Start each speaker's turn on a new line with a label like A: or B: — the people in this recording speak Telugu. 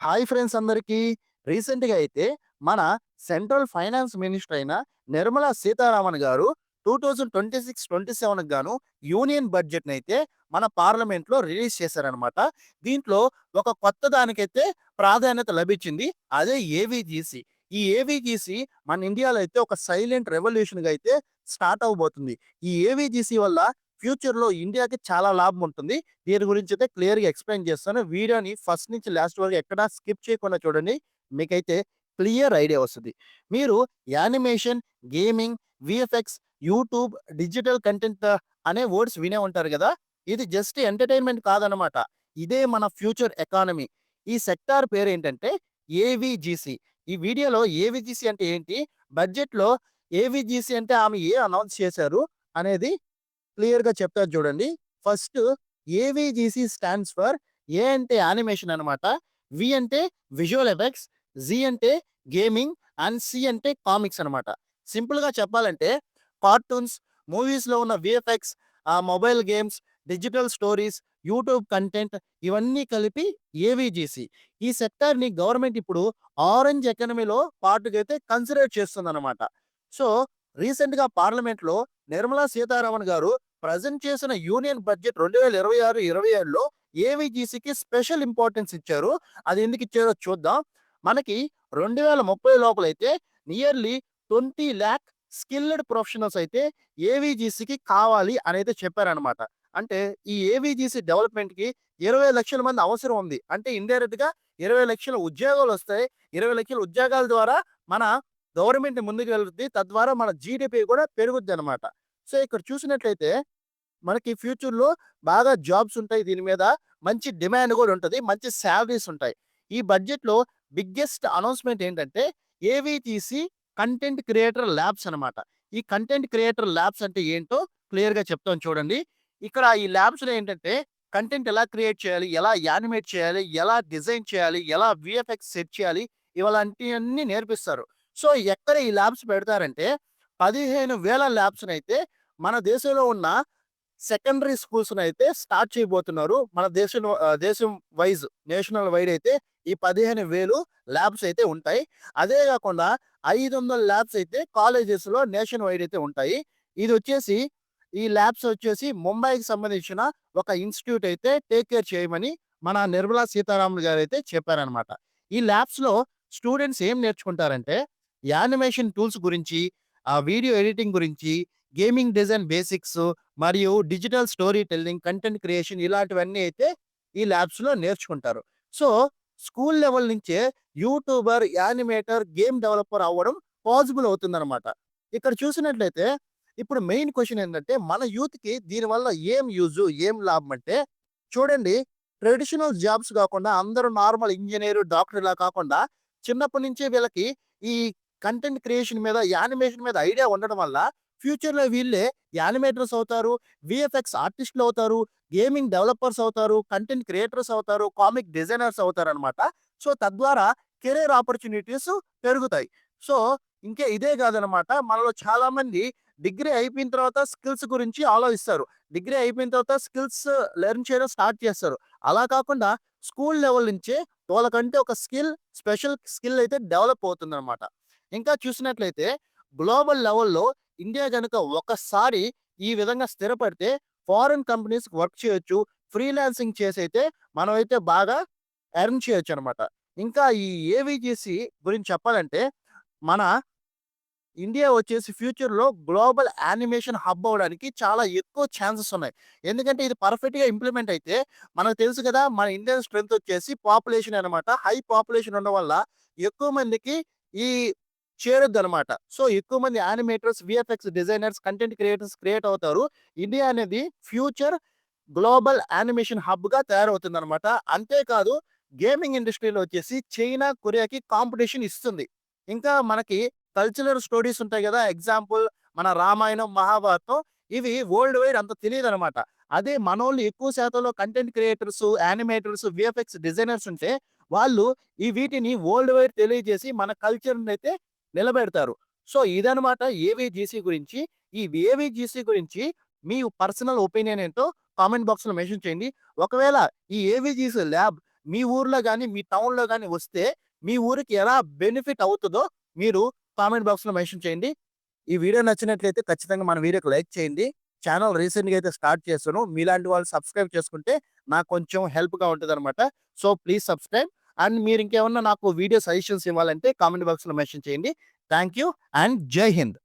A: హాయ్ ఫ్రెండ్స్ అందరికీ. రీసెంట్‌గా అయితే మన సెంట్రల్ ఫైనాన్స్ మినిస్టర్ అయిన నిర్మలా సీతారామన్ గారు 2026, 27కి గాను యూనియన్ బడ్జెట్‌నైతే మన పార్లమెంట్‌లో రిలీజ్ చేశారనమాట. దీంట్లో ఒక కొత్త దానికైతే ప్రాధాన్యత లభించింది. అదే ఏవిజీసీ. ఈ ఏవిజీసీ మన ఇండియాలో అయితే ఒక సైలెంట్ రెవల్యూషన్‌గా అయితే స్టార్ట్ అవ్వబోతుంది. ఈ ఏవిజీసీ వల్ల ఫ్యూచర్‌లో ఇండియాకి చాలా లాభం ఉంటుంది. దీని గురించైతే క్లియర్‌గా ఎక్స్‌ప్లెయిన్ చేస్తాను. వీడియోని ఫస్ట్ నుంచి లాస్ట్ వరకు ఎక్కడా స్కిప్ చేయకుండా చూడండి. మీకైతే క్లియర్ ఐడియా వస్తది. మీరు animation, gaming, VFX, YouTube, digital content అనే వర్డ్స్ వినే ఉంటారు గదా! ఇది జస్ట్ ఎంటర్‌టైన్‌మెంట్ కాదనమాట. ఇదే మన ఫ్యూచర్ ఎకానమీ. ఈ సెక్టార్ పేరేంటంటే ఏవిజీసీ. ఈ వీడియోలో ఏవిజీసీ అంటే ఏంటి? బడ్జెట్‌లో ఏవిజీసీ అంటే ఆమె అనౌన్స్ చేశారు అనేది క్లియర్‌గా చెప్తారు చూడండి. ఫస్ట్ ఏవిజీసీ స్టాండ్స్ ఫర్ ఏ అంటే యానిమేషన్ అనమాట. వి అంటే విజువల్ ఎఫెక్ట్స్, జీ అంటే గేమింగ్ అండ్ సి అంటే కామిక్స్ అనమాట. సింపుల్‌గా చెప్పాలంటే కార్టూన్స్, మూవీస్‌లో ఉన్న VFX, mobile games, digital stories, YouTube content ఇవన్నీ కలిపి ఏవిజీసీ. ఈ సెక్టార్‌ని గవర్నమెంట్ ఇప్పుడు ఆరెంజ్ ఎకానమీలో పార్ట్‌గా అయితే కన్సిడర్ చేస్తుందనమాట. సో, రీసెంట్‌గా పార్లమెంట్‌లో నిర్మలా సీతారామన్ గారు ప్రెజెంట్ చేసిన యూనియన్ బడ్జెట్ 2026, 27లో ఏవిజీసీకి స్పెషల్ ఇంపార్టెన్స్ ఇచ్చారు. అది ఎందుకు ఇచ్చారో చూద్దాం. మనకి 2030 లోపలైతే నియర్లీ 20,00,000 స్కిల్డ్ ప్రొఫెషనల్స్ అయితే ఏవిజీసీకి కావాలి అనైతే చెప్పారనమాట. అంటే ఈ ఏవిజీసీ డెవలప్‌మెంట్‌కి 20,00,000 మంది అవసరం ఉంది. అంటే ఇండైరెక్ట్‌గా 20,00,000 ఉద్యోగాలొస్తాయి. 20,00,000 ఉద్యోగాల ద్వారా మన గవర్నమెంట్ ముందుకు వెళ్తుంది. తద్వారా మన జీడీపీ కూడా పెరుగుద్దనమాట. సో, ఇక్కడ చూసినట్లయితే మనకి ఫ్యూచర్‌లో బాగా జాబ్స్ ఉంటాయి. దీని మీద మంచి డిమాండ్ గూడా ఉంటది. మంచి సాలరీస్ ఉంటాయి. ఈ బడ్జెట్‌లో బిగ్గెస్ట్ అనౌన్స్‌మెంట్ ఏంటంటే ఏవిటీసీ కంటెంట్ క్రియేటర్ ల్యాబ్స్ అనమాట. ఈ కంటెంట్ క్రియేటర్ ల్యాబ్స్ అంటే ఏంటో క్లియర్‌గా చెప్తాను చూడండి. ఇక్కడ ఈ ల్యాబ్స్‌లో ఏంటంటే కంటెంట్ ఎలా క్రియేట్ చేయాలి? ఎలా యానిమేట్ చేయాలి? ఎలా డిజైన్ చేయాలి? ఎలా వీఎఫ్ఎక్స్ సెట్ చేయాలి? ఇలాంటియన్నీ నేర్పిస్తారు. సో, ఎక్కడ ఈ ల్యాబ్స్ పెడతారంటే 15,000 ల్యాబ్స్‌నైతే మన దేశంలో ఉన్న సెకండరీ స్కూల్స్‌నైతే స్టార్ట్ చేయబోతున్నారు. మన దేశం వైస్ నేషనల్ వైడ్ అయితే ఈ 15,000 ల్యాబ్స్ అయితే ఉంటాయి. అదే గాకుండా 500 ల్యాబ్స్ అయితే కాలేజెస్‌లో నేషన్ వైడ్ అయితే ఉంటాయి. ఇదొచ్చేసి ఈ ల్యాబ్స్ వచ్చేసి ముంబైకి సంబంధించిన ఒక ఇన్‌స్టిట్యూట్ అయితే టేక్ కేర్ చేయమని మన నిర్మలా సీతారామన్ గారైతే చెప్పారనమాట. ఈ ల్యాబ్స్‌లో స్టూడెంట్స్ ఏం నేర్చుకుంటారంటే యానిమేషన్ టూల్స్ గురించి, వీడియో ఎడిటింగ్ గురించి, గేమింగ్ డిజైన్ బేసిక్స్ మరియు digital story telling, content creation ఇలాంటివన్నీ అయితే ఈ ల్యాబ్స్‌లో నేర్చుకుంటారు. సో, స్కూల్ లెవెల్ నుంచే యూట్యూబర్, యానిమేటర్, గేమ్ డెవలపర్ అవ్వడం పాసిబుల్ అవుతుందనమాట. ఇక్కడ చూసినట్లయితే ఇప్పుడు మెయిన్ క్వెషన్ ఏంటంటే మన యూత్‌కి దీనివల్ల ఏం యూజు? ఏం లాభం అంటే చూడండి ట్రెడిషనల్ జాబ్స్ కాకుండా అందరూ నార్మల్ ఇంజినీర్, డాక్టర్ ఇలా కాకుండా చిన్నప్పటి నుంచే వీళ్ళకి ఈ కంటెంట్ క్రియేషన్ మీద, యానిమేషన్ మీద ఐడియా ఉండడం వల్ల ఫ్యూచర్‌లో వీళ్ళే యానిమేటర్స్ అవుతారు, వీఎఫ్ఎక్స్ ఆర్టిస్ట్‌లు అవుతారు, గేమింగ్ డెవలపర్స్ అవుతారు, కంటెంట్ క్రియేటర్స్ అవుతారు, కామిక్ డిజైనర్స్ అవుతారనమాట. సో, తద్వారా కెరియర్ ఆపర్చునిటీస్ పెరుగుతాయి. సో, ఇదే కాదనమాట. మనలో చాలామంది డిగ్రీ అయిపోయిన తర్వాత స్కిల్స్ గురించి ఆలోచిస్తారు. డిగ్రీ అయిపోయిన తర్వాత స్కిల్స్ లెర్న్ చేయడం స్టార్ట్ చేస్తారు. అలా కాకుండా స్కూల్ లెవెల్ నుంచే వాళ్ళకంటే ఒక స్పెషల్ స్కిల్ అయితే డెవలప్ అవుతుందనమాట. ఇంకా చూసినట్లయితే గ్లోబల్ లెవెల్‌లో ఇండియా గనుక ఒకసారి ఈ విధంగా స్థిరపడితే ఫారిన్ కంపెనీస్‌కి వర్క్ చేయొచ్చు. ఫ్రీలాన్సింగ్ చేసైతే మనమైతే బాగా ఎర్న్ చేయొచ్చనమాట. ఇంకా ఈ ఏవిజీసీ గురించి చెప్పాలంటే మన ఇండియా వచ్చేసి ఫ్యూచర్‌లో గ్లోబల్ యానిమేషన్ హబ్ అవ్వడానికి చాలా ఎక్కువ ఛాన్సెస్ ఉన్నాయి. ఎందుకంటే ఇది పర్ఫెక్ట్‌గా ఇంప్లిమెంట్ అయితే మనకు తెలుసు కదా! మన ఇండియన్ స్ట్రెంత్ వచ్చేసి పాపులేషన్ అనమాట. హై పాపులేషన్ ఉండడం వల్ల ఎక్కువ మందికి ఈ చేరుద్దనమాట. సో, ఎక్కువ మంది animators, VFX designers, content creators create అవుతారు. ఇండియా అనేది ఫ్యూచర్ గ్లోబల్ యానిమేషన్ హబ్‌గా తయారవుతుందనమాట. అంతేకాదు గేమింగ్ ఇండస్ట్రీలో వచ్చేసి చైనా, కొరియాకి కాంపిటీషన్ ఇస్తుంది. ఇంకా మనకి కల్చరల్ స్టోరీస్ ఉంటాయి గదా! ఎగ్జాంపుల్ మన రామాయణం, మహాభారతం ఇవి వరల్డ్ వైడ్ అంత తెలీదనమాట. అదే మనోళ్ళు ఎక్కువ శాతంలో content creators, animators, VFX designers ఉంటే వాళ్ళు వీటిని వరల్డ్ వైడ్ తెలియజేసి మన కల్చర్‌నైతే నిలబెడతారు. సో, ఇదనమాట ఏవిజీసీ గురించి. ఈ ఏవిజీసీ గురించి మీ పర్సనల్ ఒపీనియన్ ఏంటో కామెంట్ బాక్స్‌లో మెన్షన్ చేయండి. ఒకవేళ ఈ ఏవిజీసీ ల్యాబ్ మీ ఊర్లో గాని, మీ టౌన్‌లో గాని వస్తే మీ ఊరికి ఎలా బెనిఫిట్ అవుతదో మీరు కామెంట్ బాక్స్‌లో మెన్షన్ చేయండి. ఈ వీడియో నచ్చినట్లయితే ఖచ్చితంగా మన వీడియోకి లైక్ చేయండి. ఛానెల్ రీసెంట్‌గా అయితే స్టార్ట్ చేశాను. మీలాంటి వాళ్ళు సబ్స్క్రైబ్ చేసుకుంటే నాకు కొంచెం హెల్ప్‌గా ఉంటదనమాట. So, please subscribe. అండ్ మీరు ఇంకేమన్నా నాకు వీడియో సజెషన్స్ ఇవ్వాలంటే కామెంట్ బాక్స్‌లో మెన్షన్ చేయండి. థాంక్ యూ అండ్ జై హింద్.